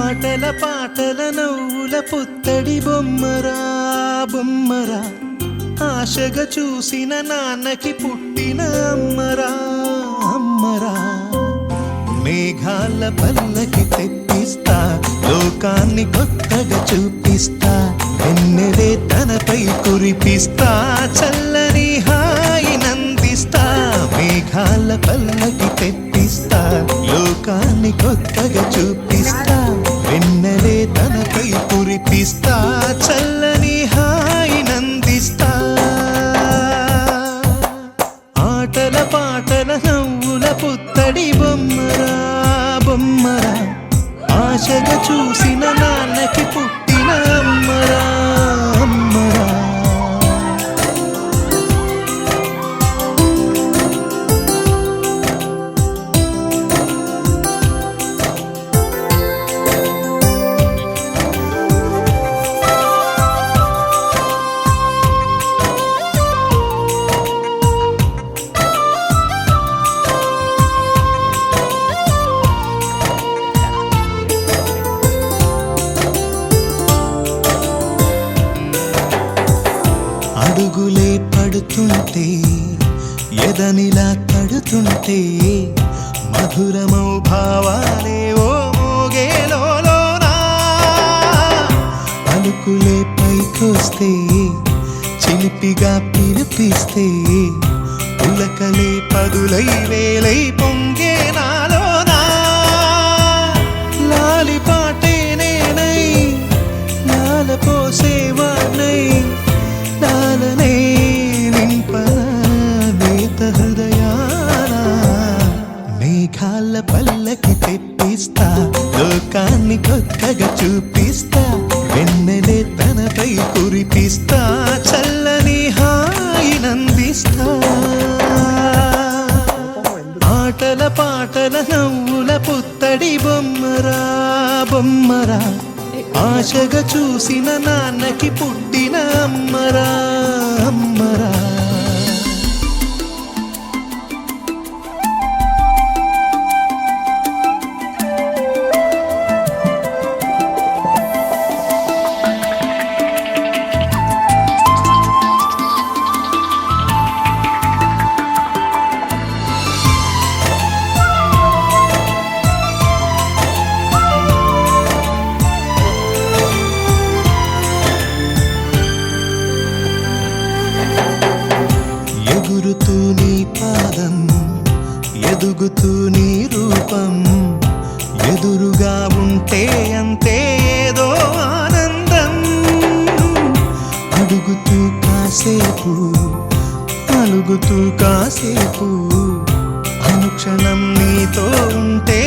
ఆటల పాటల నవ్వుల పుత్తడి బొమ్మరా బొమ్మరా, ఆశగా చూసిన నాన్నకి పుట్టిన అమ్మరా అమ్మరా. మేఘాల పల్లకి తెప్పిస్తా, లోకాన్ని కొత్తగా చూపిస్తా, వెన్నెలే తనపై కురిపిస్తా, చల్లని హాయినందిస్తా. మేఘాల పల్లకి తెప్పిస్తా, లోకాన్ని కొత్తగా చూపిస్తా, వెన్నెలే తనపై కురిపిస్తా, చల్లని హాయినందిస్తా. ఆటల పాటల నవ్వుల పుత్తడి బొమ్మరా బొమ్మరా, ఆశగా చూసిన నాన్నకి పుట్టిన అమ్మరా అమ్మరా. అడుగులే పడుతుంటే, ఎదనిలా తడుతుంటే, మధురమౌ భావాలే ఓ మోగేలోనా. పలుకులే పైకొస్తే, చిలిపిగా పిలిపిస్తే, పులకలే పదులై వేలై పొంగే నాలోనా. లాలి పాటే నేనై లాల పోసేవాణ్ణై, లాలనే నింపనేత హృదయాన. మేఘాల పల్లకి తెప్పిస్తా, లోకాన్ని కొత్తగా చూపిస్తా, వెన్నెలే తనపై కురిపిస్తా, చల్లని హాయినందిస్తా. ఆటల పాటల నవ్వుల పుత్తడి బొమ్మరా బొమ్మరా, ఆశగా చూసిన నాన్నకి పుట్టిన అమ్మరా అమ్మరా. ఎగురుతూ నీ పాదం, ఎదుగుతూ నీ రూపం, ఎదురుగా ఉంటే అంతే ఏదో ఆనందం. అడుగుతూ కాసేపు, అలుగుతూ కాసేపు, అనుక్షణం నీతో ఉంటే